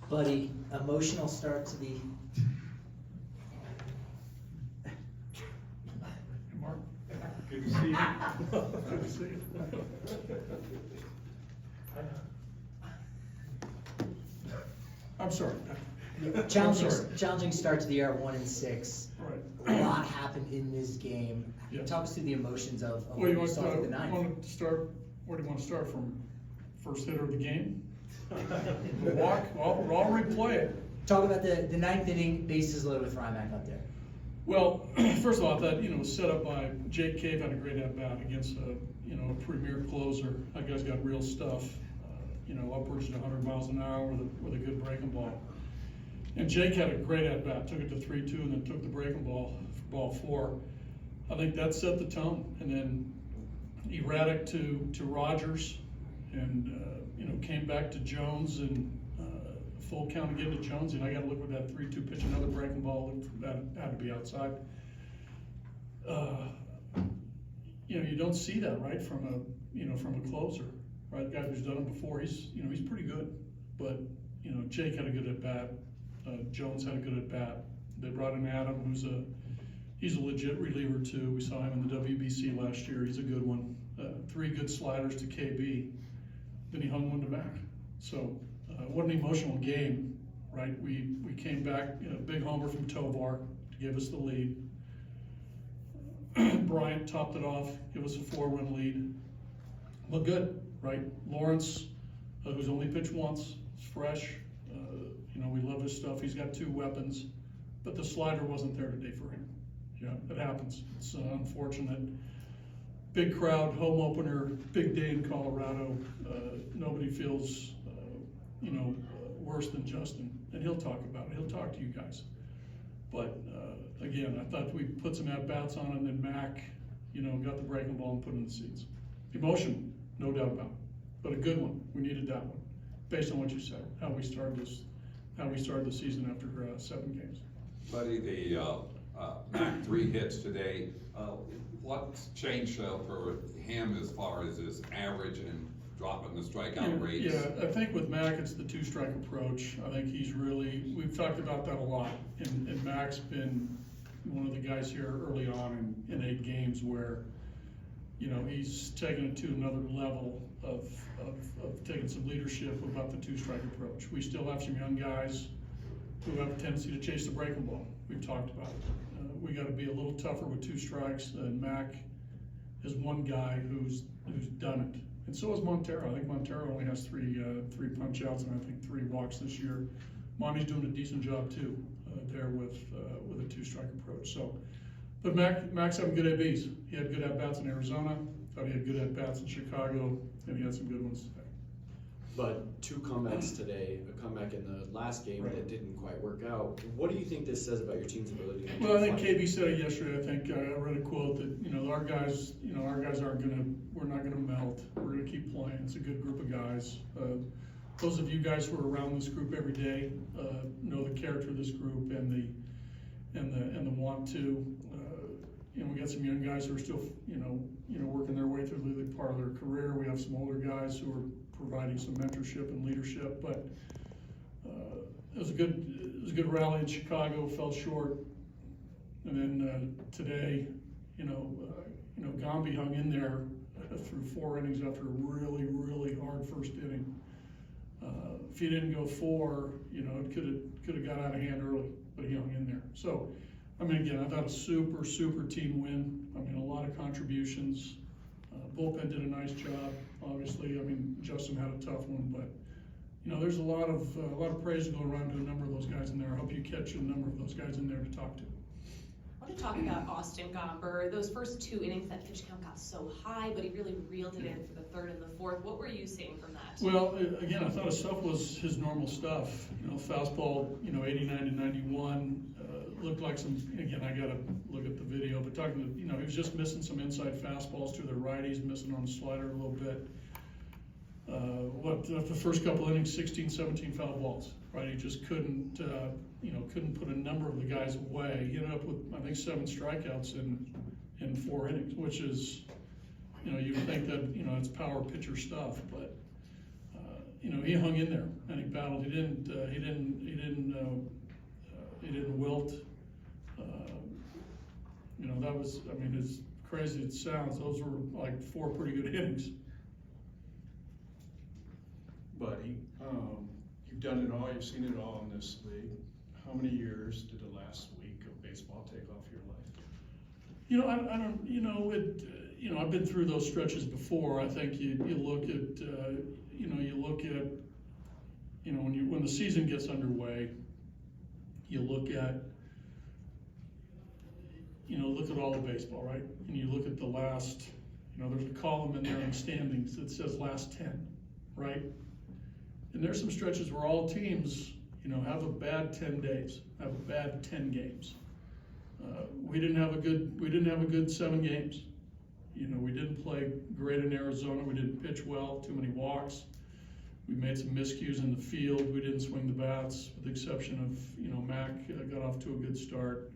Buddy, emotional start to the. Mark, good to see you. Good to see you. I'm sorry. Challenging start to the year at 1-6. Right. A lot happened in this game. Yeah. Talk us through the emotions of Well, what you you want saw to, through the ninth. where do you want to start from? First hitter of the game? The walk? Well, we'll all replay it. Talk about the ninth inning, bases loaded with Rymack up there. Well, first of all, I thought, it was set up by Jake Cave, had a great at-bat against a premier closer. That guy's got real stuff, upwards to 100 miles an hour with a good breaking ball. And Jake had a great at-bat, took it to 3-2 and then took the breaking ball for ball 4. I think that set the tone. And then erratic to Rogers and, came back to Jones and full count again to Jones. And I got to look at that 3-2 pitch, another breaking ball that had to be outside. You don't see that, right, from a closer, right? Guy who's done it before. He's pretty good, but Jake had a good at bat. Jones had a good at bat. They brought in Adam, he's a legit reliever too. We saw him in the WBC last year. He's a good one. 3 good sliders to KB. Then he hung one to Mac. So what an emotional game, right? We came back, big homer from Tovar to give us the lead. Bryant topped it off, give us a 4-win lead. Looked good, right? Lawrence, who's only pitched once, is fresh. We love his stuff. He's got 2 weapons, but the slider wasn't there today for him. Yeah, it happens. It's unfortunate. Big crowd, home opener, big day in Colorado. Nobody feels, worse than Justin, and he'll talk about it. He'll talk to you guys. But again, I thought we put some at-bats on, and then Mac, got the breaking ball and put it in the seats. Emotion, no doubt about it, but a good one. We needed that one, based on what you said, how we started the season after 7 games. Buddy, the Mac 3 hits today. What's changed for him as far as his average and dropping the strikeout rates? Yeah, I think with Mac, it's the 2-strike approach. I think we've talked about that a lot, and Mac's been one of the guys here early on in 8 games where, he's taken it to another level of taking some leadership about the 2-strike approach. We still have some young guys who have a tendency to chase the breaking ball. We've talked about it. We got to be a little tougher with 2 strikes, and Mac is one guy who's done it. And so is Montero. I think Montero only has 3 punch outs and I think 3 walks this year. Monty's doing a decent job too there with a 2-strike approach. So, but Mac's having good ABs. He had good at bats in Arizona. Thought he had good at bats in Chicago, and he had some good ones today. But 2 comebacks today, a comeback in the last game that didn't quite work out. What do you think this says about your team's ability to Well, I think KB said it yesterday. I think I read a quote that our guys we're not gonna melt. We're gonna keep playing. It's a good group of guys. Those of you guys who are around this group every day know the character of this group and the want to. We got some young guys who are still working their way through the part of their career. We have some older guys who are providing some mentorship and leadership, but it was a good rally in Chicago. Fell short, and then today, Gombe hung in there through 4 innings after a really, really hard first inning. If he didn't go 4, it could have got out of hand early, but he hung in there. So, again, I thought a super team win. A lot of contributions. Bullpen did a nice job. Obviously, Justin had a tough one, but there's a lot of praise to go around to a number of those guys in there. I hope you catch a number of those guys in there to talk to. I want to talk about Austin Gomber. Those first 2 innings, that pitch count got so high, but he really reeled it in for the 3rd and the 4th. What were you seeing from that? Well, again, I thought his stuff was his normal stuff. Fastball, 89 to 91. Looked like some, again, I got to look at the video, but talking to, he was just missing some inside fastballs to the righties, missing on the slider a little bit. The first couple innings, 16, 17 foul balls, right? He just couldn't put a number of the guys away. He ended up with, I think, 7 strikeouts in 4 innings, which is, you would think that, it's power pitcher stuff, but he hung in there and he battled. He didn't wilt. That was, as crazy as it sounds, those were like 4 pretty good innings. Buddy, you've done it all, you've seen it all in this league. How many years did the last week of baseball take off your life? I've been through those stretches before. I think you look at, when the season gets underway, you look at all the baseball, right? And you look at the last, there's a column in there in standings that says last 10, right? And there's some stretches where all teams, have a bad 10 days, have a bad 10 games. We didn't have a good 7 games. We didn't play great in Arizona. We didn't pitch well, too many walks. We made some miscues in the field. We didn't swing the bats, with the exception of, Mac got off to a good start.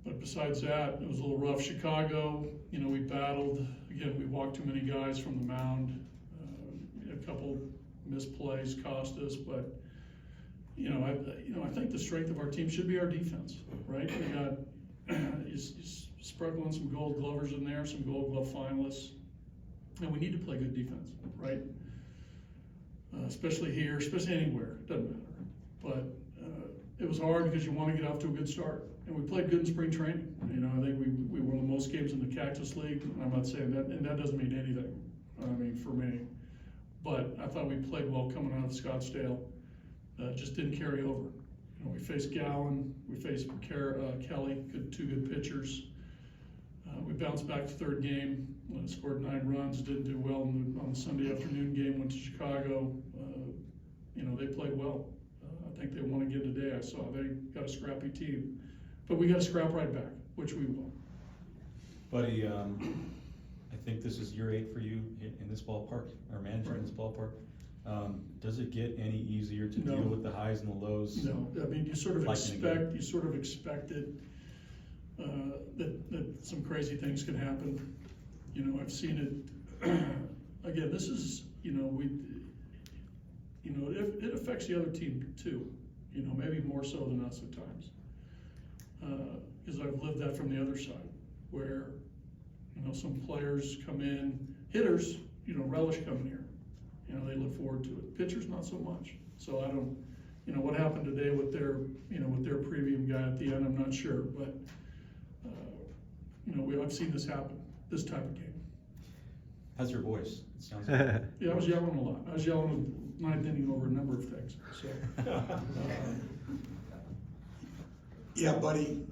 But besides that, it was a little rough. Chicago, we battled. Again, we walked too many guys from the mound. A couple misplays cost us, but I think the strength of our team should be our defense, right? We got sprinkling some Gold Glovers in there, some Gold Glove finalists, and we need to play good defense, right? Especially here, especially anywhere, it doesn't matter. But it was hard because you want to get off to a good start. And we played good in spring training. I think we won the most games in the Cactus League. I'm not saying that, and that doesn't mean anything, for me. But I thought we played well coming out of Scottsdale. Just didn't carry over. We faced Gallen, we faced Kelly, 2 good pitchers. We bounced back to 3rd game, scored 9 runs, didn't do well on the Sunday afternoon game, went to Chicago. They played well. I think they won again today. I saw they got a scrappy team. But we got to scrap right back, which we will. Buddy, I think this is year 8 for you in this ballpark, or managing in this ballpark. Does it get any easier to deal with the highs and the lows? No, you sort of expected that some crazy things can happen. I've seen it. Again, this is, it affects the other team too. Maybe more so than us at times. Because I've lived that from the other side, where some players come in, hitters, relish coming here. They look forward to it. Pitchers, not so much. So I don't, what happened today with their premium guy at the end, I'm not sure. But I've seen this happen, this type of game. How's your voice? It sounds like Yeah, I was yelling a lot. I was yelling in the 9th inning over a number of things. So. Yeah, buddy,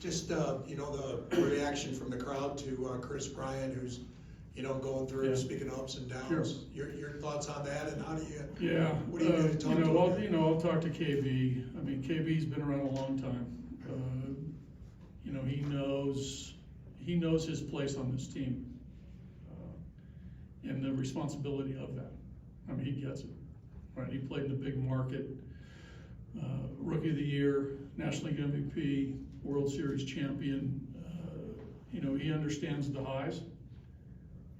the reaction from the crowd to Chris Bryant, who's, going through, speaking of ups and downs. Sure. Your thoughts on that, and how do you, What are you going to talk to him? I'll talk to KB. KB's been around a long time. He knows his place on this team, and the responsibility of that. He gets it, right? He played in the big market, Rookie of the Year, National League MVP, World Series champion. He understands the highs,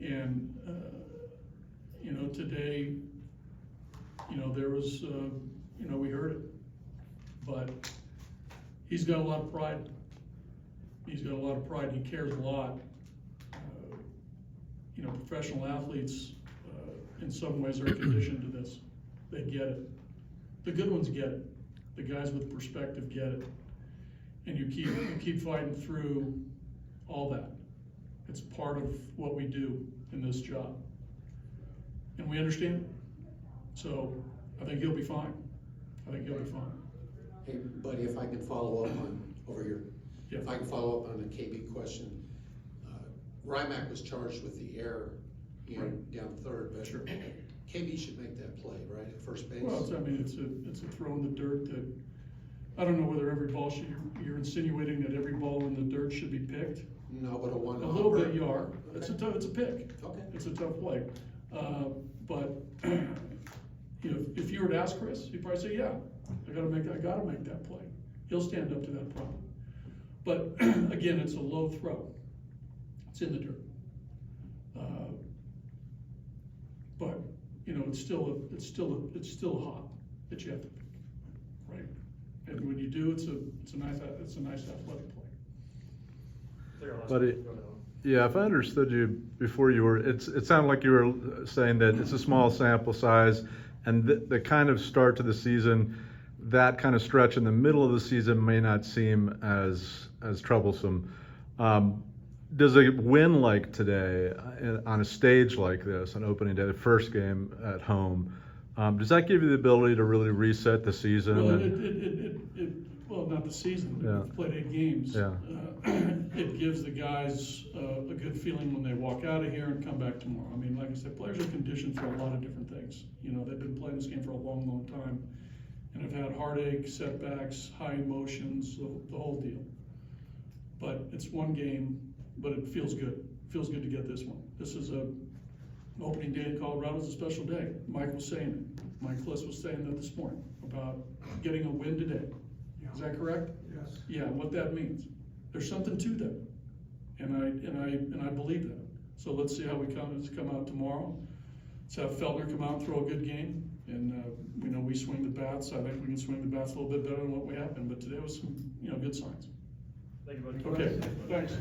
and today, there was, we heard it, but he's got a lot of pride. He cares a lot. Professional athletes, in some ways, are conditioned to this. They get it. The good ones get it. The guys with perspective get it. And you keep fighting through all that. It's part of what we do in this job. And we understand it. So I think he'll be fine. Hey, buddy, if I can follow up on, Yeah. if I can follow up on the KB question. Rymack was charged with the error down 3rd, but Sure. KB should make that play, right, at first base? Well, it's a throw in the dirt that, I don't know whether every ball you're insinuating that every ball in the dirt should be picked. No, but a one. A little bit you are. It's a pick. Okay. It's a tough play. But if you were to ask Chris, he'd probably say, yeah, I gotta make that play. He'll stand up to that problem. But again, it's a low throw. It's in the dirt. But you know, it's still a hop that you have to pick, right? And when you do, it's a nice athletic play. But yeah, if I understood you before, it sounded like you were saying that it's a small sample size, and the kind of start to the season, that kind of stretch in the middle of the season may not seem as troublesome. Does a win like today on a stage like this, on opening day, the first game at home, does that give you the ability to really reset the season? Well, well, not the season, Yeah. we've played 8 games. Yeah. It gives the guys a good feeling when they walk out of here and come back tomorrow. I mean, like I said, players are conditioned for a lot of different things. You know, they've been playing this game for a long, long time, and have had heartache, setbacks, high emotions, the whole deal. But it's one game, but it feels good. It feels good to get this one. This is opening day in Colorado is a special day. Mike was saying it. Mike Kliss was saying that this morning about getting a win today. Is that correct? Yes. Yeah, what that means. There's something to that. And I believe that. So let's see how we come out tomorrow. Let's have Feltner come out and throw a good game. And we know we swing the bats. I think we can swing the bats a little bit better than what we have been, but today was some, good signs. Thank you, buddy. Okay, thanks.